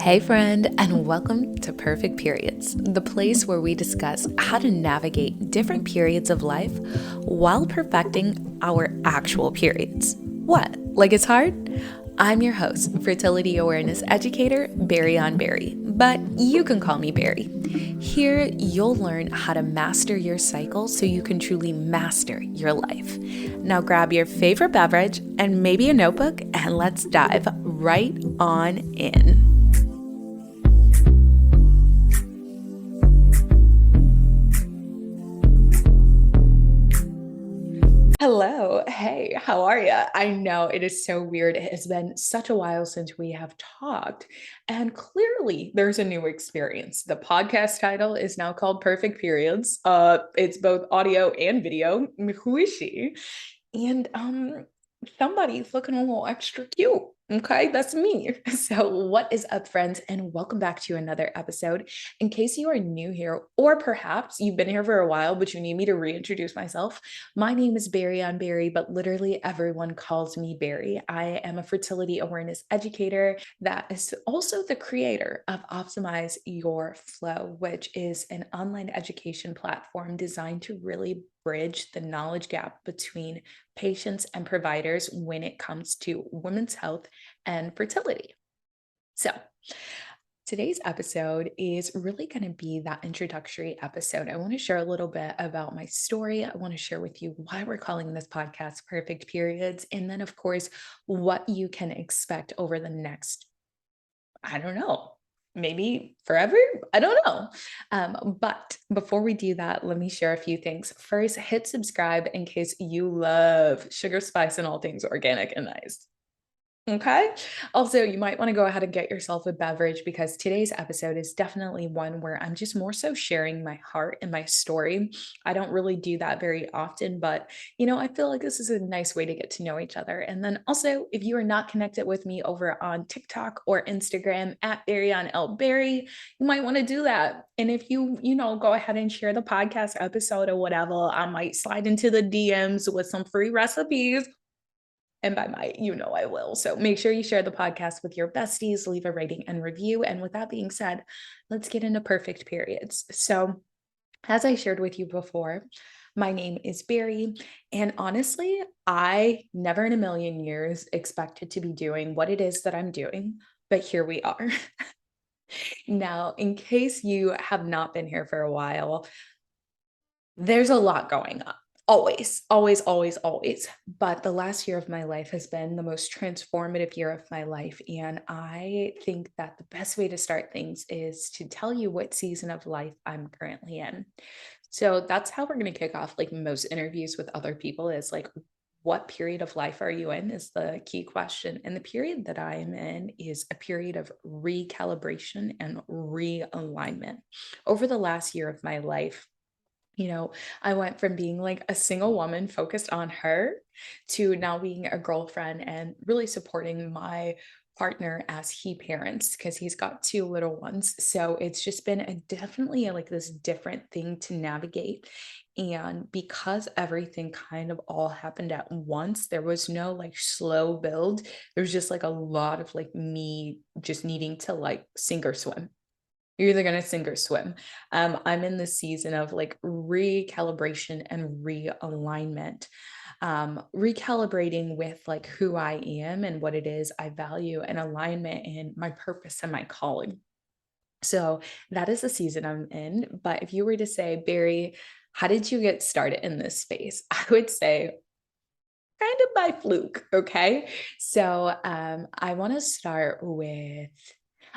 Hey, friend, and welcome to Perfect Periods, the place where we discuss how to navigate different periods of life while perfecting our actual periods. What? Like it's hard? I'm your host, fertility awareness educator, Berri, but you can call me Berri. Here, you'll learn how to master your cycle so you can truly master your life. Now, grab your favorite beverage and maybe a notebook, and let's dive right on in. Hello. Hey, how are you? I know it is so weird. It has been such a while since we have talked, and clearly there's a new experience. The podcast title is now called Perfect Periods. It's both audio and video. Who is she? And somebody's looking a little extra cute. Okay, that's me. So, what is up, friends? And welcome back to another episode. In case you are new here, or perhaps you've been here for a while, but you need me to reintroduce myself, my name is Berri, but literally everyone calls me Berri. I am a fertility awareness educator that is also the creator of Optimize Your Flow, which is an online education platform designed to really bridge the knowledge gap between patients and providers when it comes to women's health and fertility. So, today's episode is really going to be that introductory episode. I want to share a little bit about my story. I want to share with you why we're calling this podcast Perfect Periods. And then, of course, what you can expect over the next, I don't know, maybe forever. I don't know. But before we do that, let me share a few things. First, hit subscribe in case you love sugar, spice, and all things organic and nice. Okay. Also, you might want to go ahead and get yourself a beverage because today's episode is definitely one where I'm just more so sharing my heart and my story. I don't really do that very often, but I feel like this is a nice way to get to know each other. And then also, if you are not connected with me over on TikTok or Instagram at Berri on L Berri, you might want to do that. And if you go ahead and share the podcast episode or whatever, I might slide into the DMs with some free recipes. And by might, I will. So make sure you share the podcast with your besties, leave a rating and review. And with that being said, let's get into perfect periods. So, as I shared with you before, my name is Berri. And honestly, I never in a million years expected to be doing what it is that I'm doing. But here we are. Now, in case you have not been here for a while, there's a lot going on. Always, always, always, always. But the last year of my life has been the most transformative year of my life. And I think that the best way to start things is to tell you what season of life I'm currently in. So that's how we're going to kick off like most interviews with other people is like, what period of life are you in is the key question. And the period that I am in is a period of recalibration and realignment. Over the last year of my life, I went from being like a single woman focused on her to now being a girlfriend and really supporting my partner as he parents because he's got two little ones. So it's just been definitely like this different thing to navigate. And because everything kind of all happened at once, there was no like slow build. There's just like a lot of like me just needing to like sink or swim. You're either going to sink or swim. I'm in the season of like recalibration and realignment, recalibrating with like who I am and what it is I value and alignment in my purpose and my calling. So that is the season I'm in. But if you were to say, Berri, how did you get started in this space? I would say kind of by fluke. Okay. So I want to start with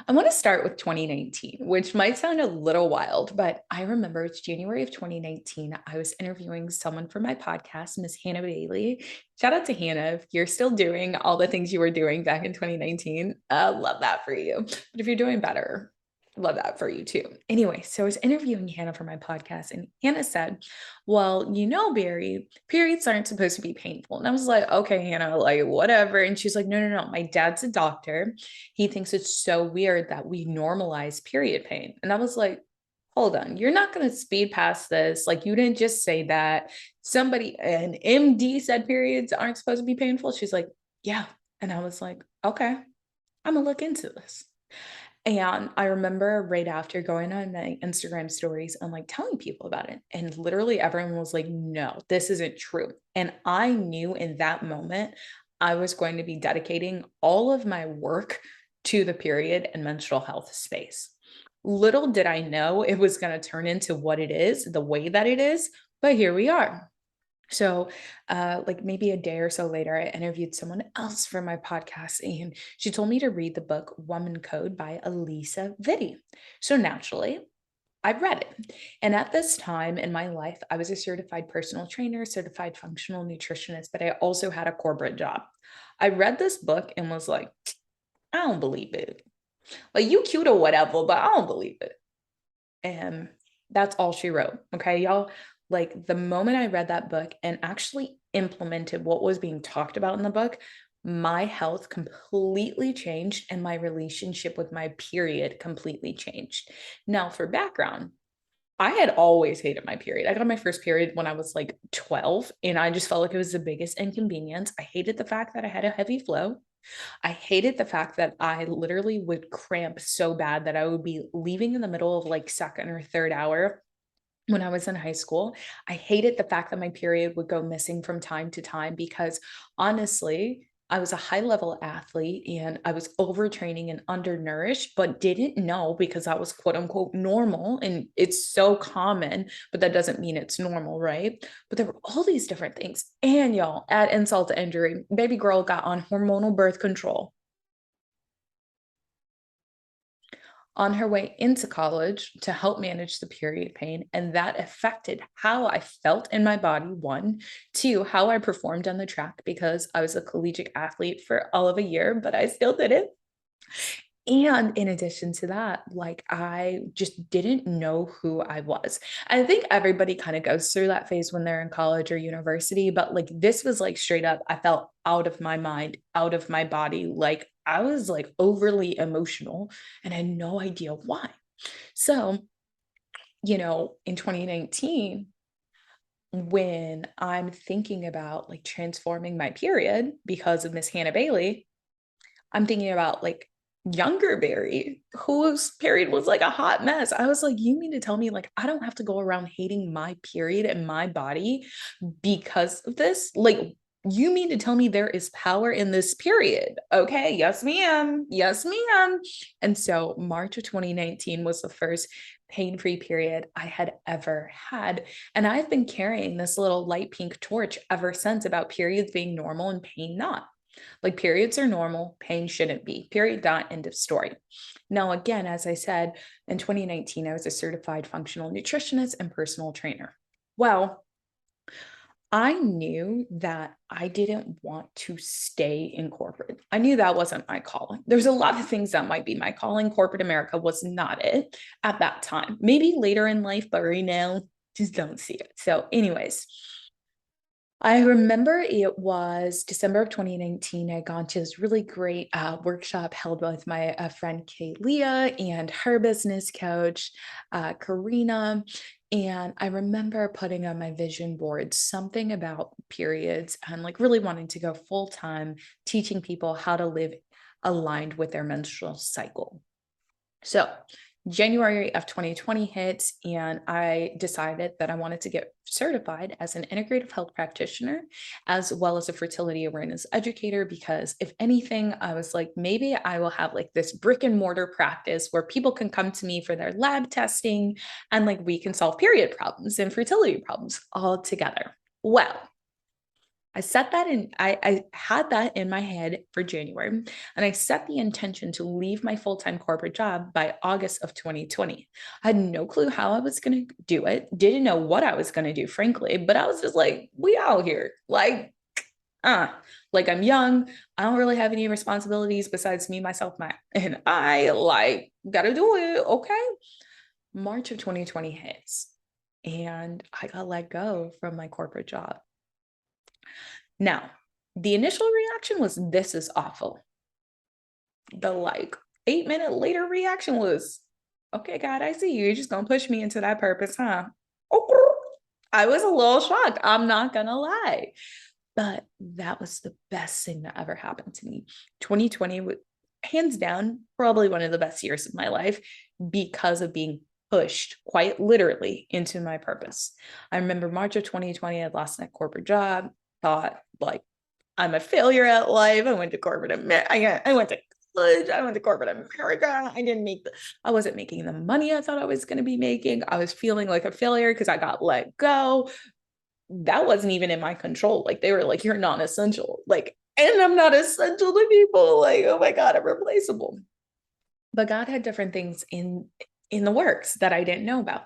2019, which might sound a little wild, but I remember it's January of 2019. I was interviewing someone for my podcast, Miss Hannah Bailey. Shout out to Hannah. If you're still doing all the things you were doing back in 2019, love that for you. But if you're doing better, love that for you too. Anyway, so I was interviewing Hannah for my podcast, and Hannah said, well, Berri, periods aren't supposed to be painful. And I was like, okay, Hannah, like whatever. And she's like, no. My dad's a doctor. He thinks it's so weird that we normalize period pain. And I was like, hold on, you're not going to speed past this. Like, you didn't just say that. An MD said periods aren't supposed to be painful. She's like, yeah. And I was like, okay, I'm going to look into this. And I remember right after going on my Instagram stories and like telling people about it. And literally everyone was like, no, this isn't true. And I knew in that moment I was going to be dedicating all of my work to the period and menstrual health space. Little did I know it was going to turn into what it is, the way that it is, but here we are. So, like maybe a day or so later, I interviewed someone else for my podcast, and she told me to read the book Woman Code by Elisa Vitti. So naturally, I read it. And at this time in my life, I was a certified personal trainer, certified functional nutritionist, but I also had a corporate job. I read this book and was like, I don't believe it. Like, you cute or whatever, but I don't believe it. And that's all she wrote. Okay, y'all. Like the moment I read that book and actually implemented what was being talked about in the book, my health completely changed and my relationship with my period completely changed. Now, for background, I had always hated my period. I got my first period when I was like 12, and I just felt like it was the biggest inconvenience. I hated the fact that I had a heavy flow. I hated the fact that I literally would cramp so bad that I would be leaving in the middle of like second or third hour when I was in high school. I hated the fact that my period would go missing from time to time because honestly, I was a high level athlete and I was overtraining and undernourished, but didn't know because that was quote unquote normal. And it's so common, but that doesn't mean it's normal, right? But there were all these different things. And y'all, add insult to injury, baby girl got on hormonal birth control on her way into college to help manage the period pain. And that affected how I felt in my body, one, two, how I performed on the track because I was a collegiate athlete for all of a year, but I still did it. And in addition to that, like I just didn't know who I was. I think everybody kind of goes through that phase when they're in college or university, but like this was like straight up, I felt out of my mind, out of my body. Like I was like overly emotional and I had no idea why. So, in 2019, when I'm thinking about like transforming my period because of Miss Hannah Bailey, I'm thinking about like younger Berri, whose period was like a hot mess. I was like, you mean to tell me like I don't have to go around hating my period and my body because of this? Like, you mean to tell me there is power in this period? Okay, yes, ma'am. Yes, ma'am. And so March of 2019 was the first pain-free period I had ever had. And I've been carrying this little light pink torch ever since about periods being normal and pain not. Like periods are normal, pain shouldn't be. Period, dot, end of story. Now, again, as I said, in 2019, I was a certified functional nutritionist and personal trainer. Well, I knew that I didn't want to stay in corporate. I knew that wasn't my calling. There's a lot of things that might be my calling. Corporate America was not it at that time. Maybe later in life, but right now, just don't see it. So, anyways, I remember it was December of 2019. I gone to this really great workshop held with my friend Kate Leah and her business coach, Karina. And I remember putting on my vision board something about periods and like really wanting to go full time teaching people how to live aligned with their menstrual cycle. So January of 2020 hits, and I decided that I wanted to get certified as an integrative health practitioner, as well as a fertility awareness educator. Because if anything, I was like, maybe I will have like this brick and mortar practice where people can come to me for their lab testing and like we can solve period problems and fertility problems all together. Well, I had that in my head for January, and I set the intention to leave my full-time corporate job by August of 2020. I had no clue how I was going to do it, didn't know what I was going to do, frankly, but I was just like, we out here. Uh, like I'm young, I don't really have any responsibilities besides me, myself, my, and I like gotta do it. Okay. March of 2020 hits, and I got let go from my corporate job. Now, the initial reaction was, this is awful. The like 8 minute later reaction was, okay, God, I see you. You're just gonna push me into that purpose, huh? Oh, I was a little shocked. I'm not gonna lie. But that was the best thing that ever happened to me. 2020 hands down, probably one of the best years of my life because of being pushed quite literally into my purpose. I remember March of 2020, I'd lost that corporate job, thought like I'm a failure at life. I went to corporate America. I went to college. I went to corporate America. I wasn't making the money I thought I was going to be making. I was feeling like a failure because I got let go. That wasn't even in my control. Like they were like, you're non-essential. Like, and I'm not essential to people. Like, oh my God, I'm replaceable. But God had different things in the works that I didn't know about.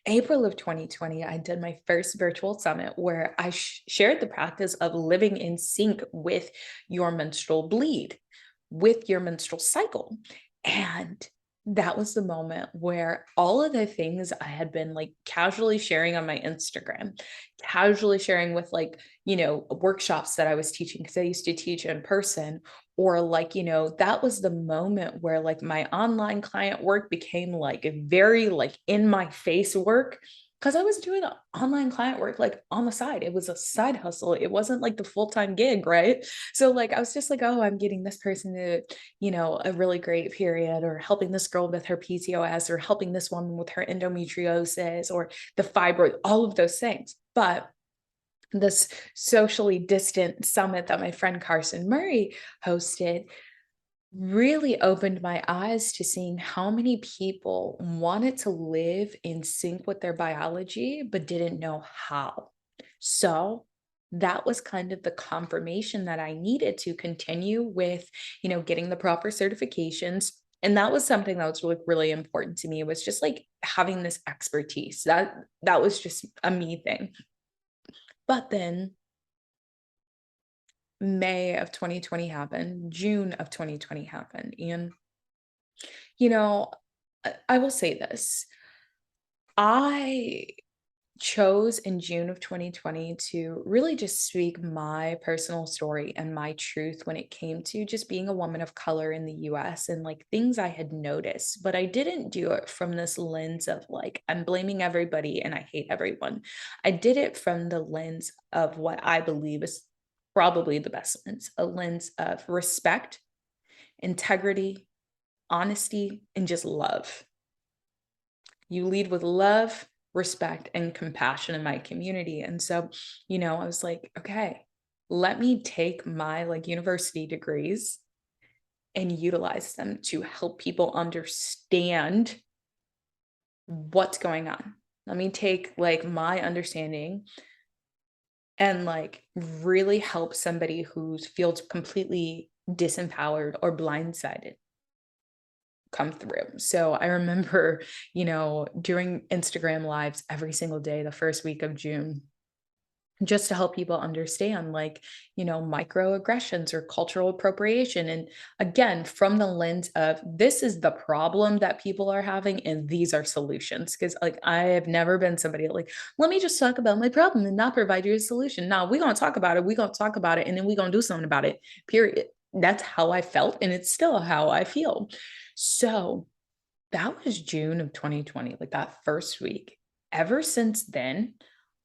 April of 2020, I did my first virtual summit where I shared the practice of living in sync with your menstrual bleed, with your menstrual cycle. And that was the moment where all of the things I had been like casually sharing on my Instagram, casually sharing with like, workshops that I was teaching because I used to teach in person, or like, that was the moment where like my online client work became like very like in my face work because I was doing online client work like on the side. It was a side hustle. It wasn't like the full-time gig, right? So like I was just like, oh, I'm getting this person to, a really great period, or helping this girl with her PCOS, or helping this woman with her endometriosis or the fibroid, all of those things. But this socially distant summit that my friend Carson Murray hosted really opened my eyes to seeing how many people wanted to live in sync with their biology, but didn't know how. So that was kind of the confirmation that I needed to continue with, getting the proper certifications. And that was something that was really, really important to me. It was just like having this expertise. That was just a me thing. But then May of 2020 happened, June of 2020 happened. And, you know, I will say this. I chose in June of 2020 to really just speak my personal story and my truth when it came to just being a woman of color in the US and like things I had noticed. But I didn't do it from this lens of like, I'm blaming everybody and I hate everyone. I did it from the lens of what I believe is probably the best lens, a lens of respect, integrity, honesty, and just love. You lead with love, respect, and compassion in my community. And so, I was like, okay, let me take my like university degrees and utilize them to help people understand what's going on. Let me take like my understanding and like really help somebody who feels completely disempowered or blindsided come through. So I remember, doing Instagram lives every single day the first week of June, just to help people understand like, microaggressions or cultural appropriation. And again, from the lens of this is the problem that people are having and these are solutions. Cause like I have never been somebody like, let me just talk about my problem and not provide you a solution. No, we're gonna talk about it. We're gonna talk about it and then we're gonna do something about it. Period. That's how I felt, and it's still how I feel. So that was June of 2020, like that first week. Ever since then,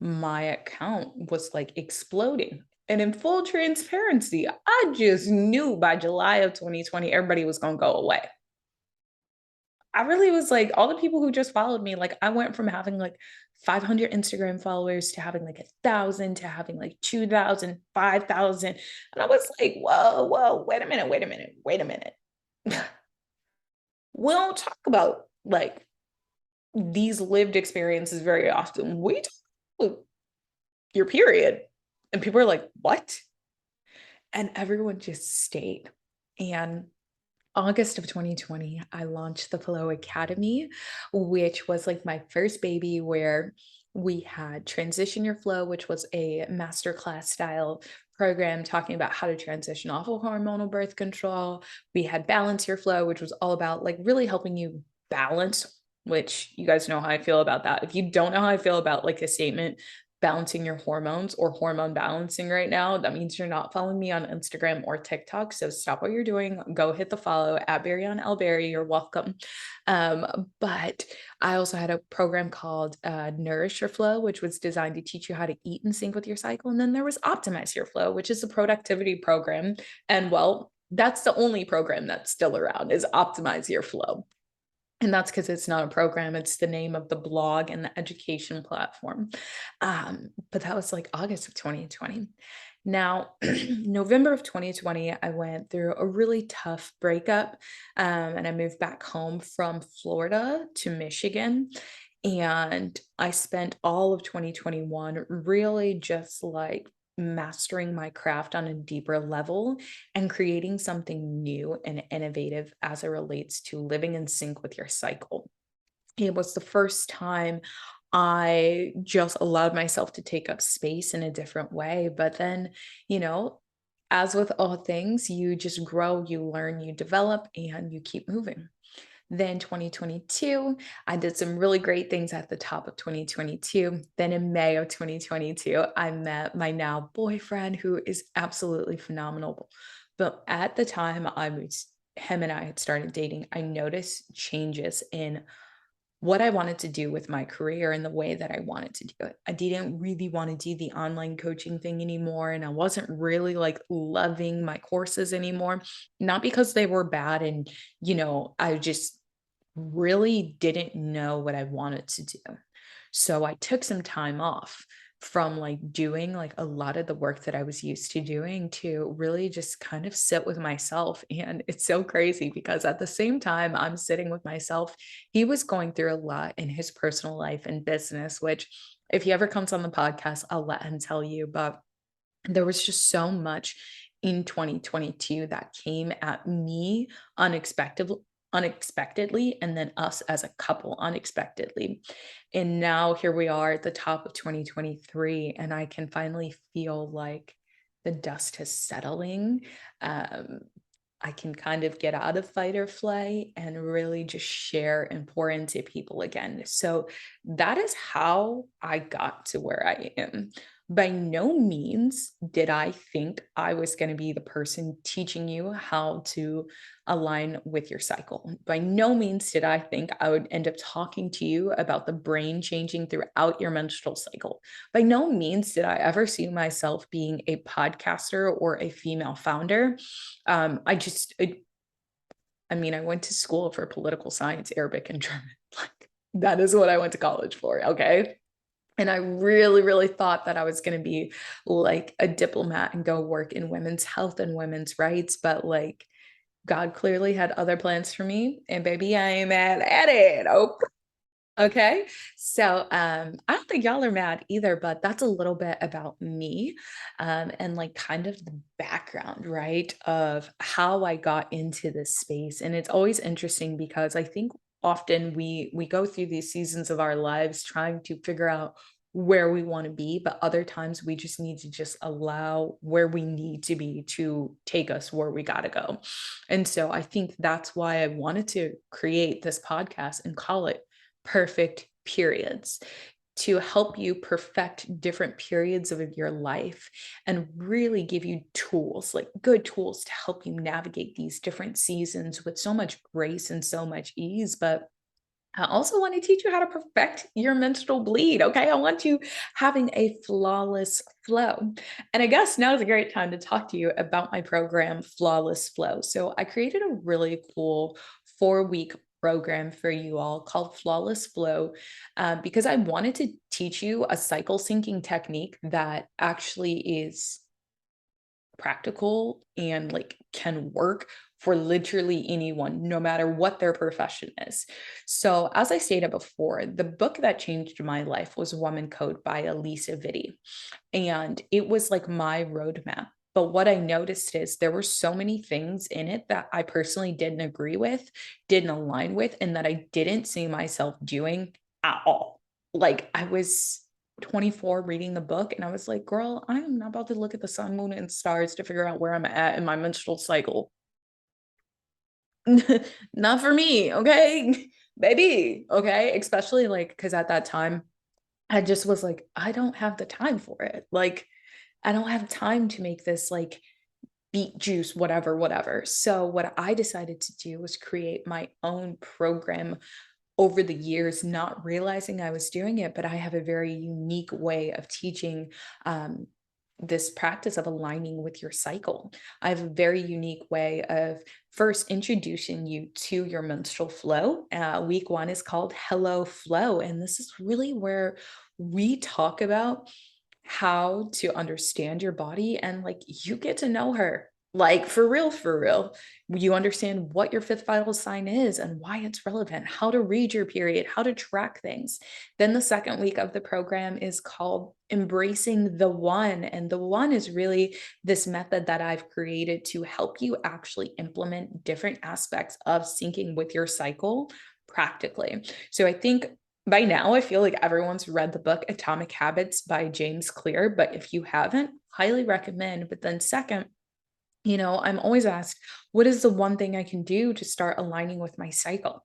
my account was like exploding. And in full transparency, I just knew by July of 2020, everybody was going to go away. I really was like, all the people who just followed me, like, I went from having like 500 Instagram followers to having like 1,000 to having like 2,000, 5,000. And I was like, whoa, whoa, wait a minute, wait a minute, wait a minute. We don't talk about like these lived experiences very often. We talk about your period. And people are like, what? And everyone just stayed. And August of 2020, I launched the Flow Academy, which was like my first baby where we had Transition Your Flow, which was a masterclass style program talking about how to transition off of hormonal birth control. We had Balance Your Flow, which was all about like really helping you balance, which you guys know how I feel about that. If you don't know how I feel about like a statement, balancing your hormones or hormone balancing right now, that means you're not following me on Instagram or TikTok. So stop what you're doing. Go hit the follow at Berri on Berri. You're welcome. But I also had a program called Nourish Your Flow, which was designed to teach you how to eat in sync with your cycle. And then there was Optimize Your Flow, which is a productivity program. And well, That's the only program that's still around, is Optimize Your Flow. And that's because it's not a program, it's the name of the blog and the education platform. But that was like August of 2020. Now, November of 2020, I went through a really tough breakup, and I moved back home from Florida to Michigan. And I spent all of 2021 really just like mastering my craft on a deeper level and creating something new and innovative as it relates to living in sync with your cycle. It was the first time I just allowed myself to take up space in a different way. But then, you know, as with all things, you just grow, you learn, you develop, and you keep moving. Then 2022, I did some really great things at the top of 2022. Then in May of 2022, I met my now boyfriend, who is absolutely phenomenal. But at the time him and I had started dating, I noticed changes in what I wanted to do with my career and the way that I wanted to do it. I didn't really want to do the online coaching thing anymore. And I wasn't really like loving my courses anymore. Not because they were bad. And, I just really didn't know what I wanted to do. So I took some time off from like doing like a lot of the work that I was used to doing to really just kind of sit with myself. And it's so crazy because at the same time I'm sitting with myself, he was going through a lot in his personal life and business, which if he ever comes on the podcast, I'll let him tell you. But there was just so much in 2022 that came at me unexpectedly, and then us as a couple unexpectedly. And now here we are at the top of 2023, and I can finally feel like the dust is settling. Um, I can kind of get out of fight or flight and really just share and pour into people again. So that is how I got to where I am. By no means did I think I was going to be the person teaching you how to align with your cycle. By no means did I think I would end up talking to you about the brain changing throughout your menstrual cycle. By no means did I ever see myself being a podcaster or a female founder. I went to school for political science, Arabic, and German. Like, that is what I went to college for. Okay. And I really, really thought that I was going to be like a diplomat and go work in women's health and women's rights. But like, God clearly had other plans for me. And baby, I ain't mad at it. Oh, okay. So I don't think y'all are mad either, but that's a little bit about me, and like kind of the background, right, of how I got into this space. And it's always interesting because I think often we go through these seasons of our lives trying to figure out where we want to be, but other times we just need to just allow where we need to be to take us where we got to go. And so I think that's why I wanted to create this podcast and call it Perfect Periods, to help you perfect different periods of your life and really give you tools, like good tools to help you navigate these different seasons with so much grace and so much ease. But I also want to teach you how to perfect your menstrual bleed. Okay. I want you having a flawless flow. And I guess now is a great time to talk to you about my program, Flawless Flow. So I created a really cool 4-week program for you all called Flawless Flow, because I wanted to teach you a cycle syncing technique that actually is practical and like can work for literally anyone, no matter what their profession is. So, as I stated before, the book that changed my life was Woman Code by Elisa Vitti. And it was like my roadmap. But what I noticed is there were so many things in it that I personally didn't agree with, didn't align with, and that I didn't see myself doing at all. Like I was 24 reading the book and I was like, girl, I am not about to look at the sun, moon, and stars to figure out where I'm at in my menstrual cycle. Not for me, okay? Baby, okay? Especially like, because at that time, I just was like, I don't have the time for it. Like, I don't have time to make this like beet juice, whatever, whatever. So, what I decided to do was create my own program over the years, not realizing I was doing it, but I have a very unique way of teaching, um, this practice of aligning with your cycle. I have a very unique way of first introducing you to your menstrual flow. Week one is called Hello Flow. And this is really where we talk about how to understand your body and like you get to know her. Like for real. You understand what your fifth vital sign is and why it's relevant, how to read your period, how to track things. Then the second week of the program is called Embracing the One. And the One is really this method that I've created to help you actually implement different aspects of syncing with your cycle practically. So I think by now, I feel like everyone's read the book Atomic Habits by James Clear, but if you haven't, highly recommend. But then, second, I'm always asked, what is the one thing I can do to start aligning with my cycle?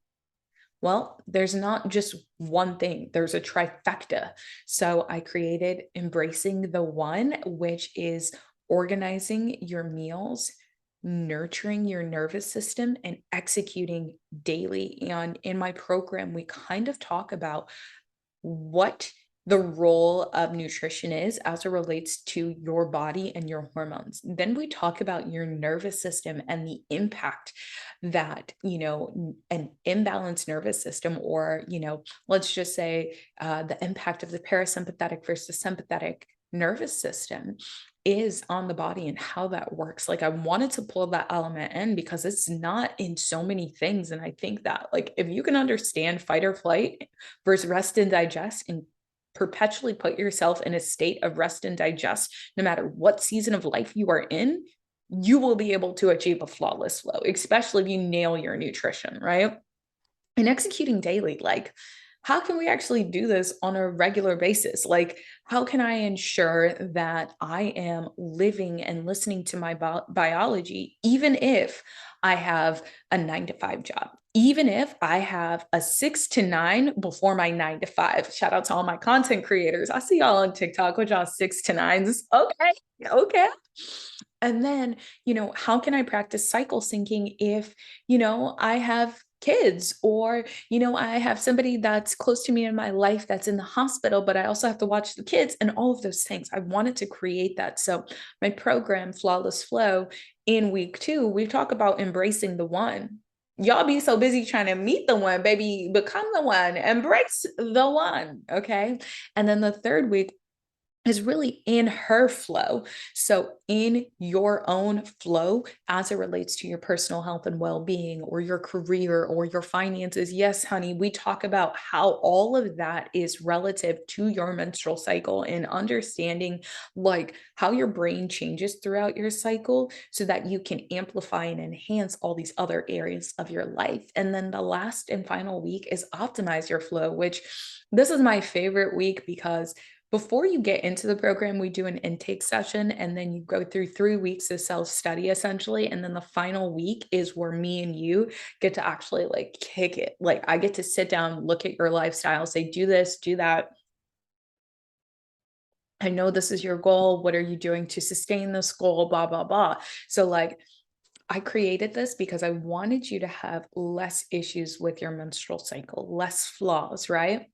Well, there's not just one thing, there's a trifecta. So I created Embracing the One, which is organizing your meals, nurturing your nervous system, and executing daily. And in my program, we kind of talk about what the role of nutrition is as it relates to your body and your hormones. Then we talk about your nervous system and the impact that, an imbalanced nervous system, or, let's just say the impact of the parasympathetic versus sympathetic nervous system is on the body and how that works. Like I wanted to pull that element in because it's not in so many things. And I think that like if you can understand fight or flight versus rest and digest and perpetually put yourself in a state of rest and digest, no matter what season of life you are in, you will be able to achieve a flawless flow, especially if you nail your nutrition, right? And executing daily, like, how can we actually do this on a regular basis? Like, how can I ensure that I am living and listening to my biology, even if I have a 9 to 5 job, even if I have a 6 to 9 before my 9 to 5? Shout out to all my content creators. I see y'all on TikTok with y'all 6 to 9s. Okay. Okay. And then, how can I practice cycle syncing if, I have kids, or I have somebody that's close to me in my life that's in the hospital, but I also have to watch the kids and all of those things. I wanted to create that. So my program, Flawless Flow, in week 2, we talk about embracing the one. Y'all be so busy trying to meet the one, baby, become the one, embrace the one. Okay. And then the third week is really in her flow. So, in your own flow as it relates to your personal health and well being, or your career, or your finances. Yes, honey, we talk about how all of that is relative to your menstrual cycle and understanding like how your brain changes throughout your cycle so that you can amplify and enhance all these other areas of your life. And then the last and final week is optimize your flow, which this is my favorite week because before you get into the program, we do an intake session and then you go through 3 weeks of self study essentially. And then the final week is where me and you get to actually like kick it. Like I get to sit down, look at your lifestyle, say, do this, do that. I know this is your goal. What are you doing to sustain this goal? Blah, blah, blah. So, like, I created this because I wanted you to have less issues with your menstrual cycle, less flaws, right?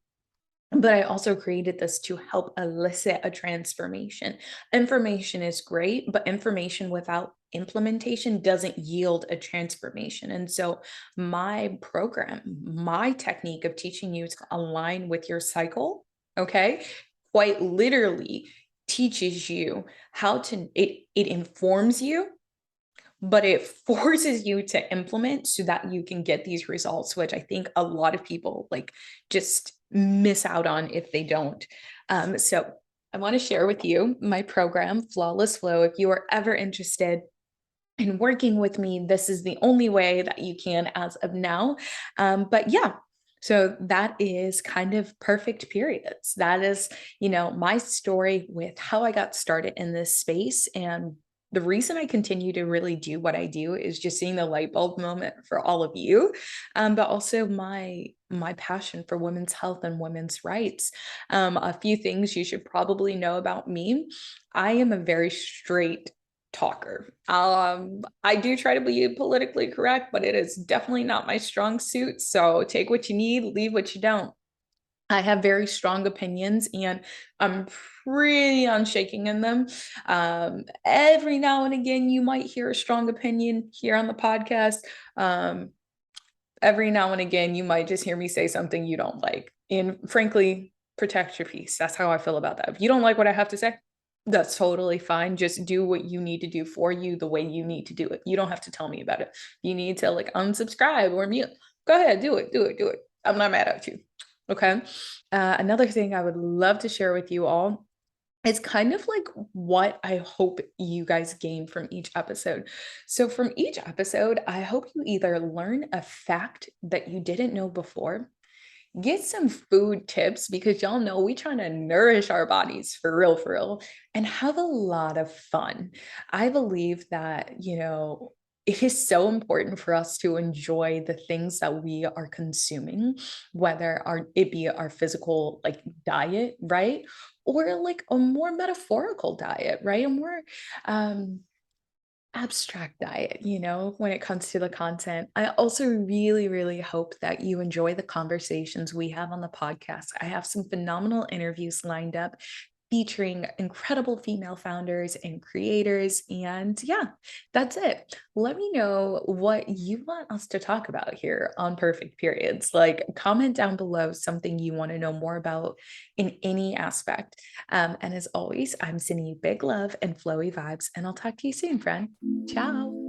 But I also created this to help elicit a transformation. Information is great, but information without implementation doesn't yield a transformation. And so, my program, my technique of teaching you to align with your cycle, okay, quite literally teaches you how to, it informs you, but it forces you to implement so that you can get these results, which I think a lot of people like just miss out on if they don't. So I want to share with you my program, Flawless Flow. If you are ever interested in working with me, this is the only way that you can as of now. But yeah, so that is kind of perfect periods. That is, my story with how I got started in this space. And the reason I continue to really do what I do is just seeing the light bulb moment for all of you, but also my passion for women's health and women's rights. A few things you should probably know about me. I am a very straight talker. I do try to be politically correct, but it is definitely not my strong suit. So take what you need, leave what you don't. I have very strong opinions and I'm pretty unshaking in them. Every now and again, you might hear a strong opinion here on the podcast. Um, every now and again, you might just hear me say something you don't like. And frankly, protect your peace. That's how I feel about that. If you don't like what I have to say, that's totally fine. Just do what you need to do for you the way you need to do it. You don't have to tell me about it. You need to like unsubscribe or mute. Go ahead, do it, do it, do it. I'm not mad at you. Okay. Another thing I would love to share with you all, it's kind of like what I hope you guys gain from each episode. So, from each episode, I hope you either learn a fact that you didn't know before, get some food tips because y'all know we trying to nourish our bodies for real, and have a lot of fun. I believe that, it is so important for us to enjoy the things that we are consuming, whether it be our physical like diet, right? Or like a more metaphorical diet, right? A more um abstract diet, when it comes to the content. I also really, really hope that you enjoy the conversations we have on the podcast. I have some phenomenal interviews lined up featuring incredible female founders and creators. And yeah, that's it. Let me know what you want us to talk about here on Perfect Periods. Like, comment down below something you want to know more about in any aspect. And as always, I'm sending you big love and flowy vibes, and I'll talk to you soon, friend. Ciao.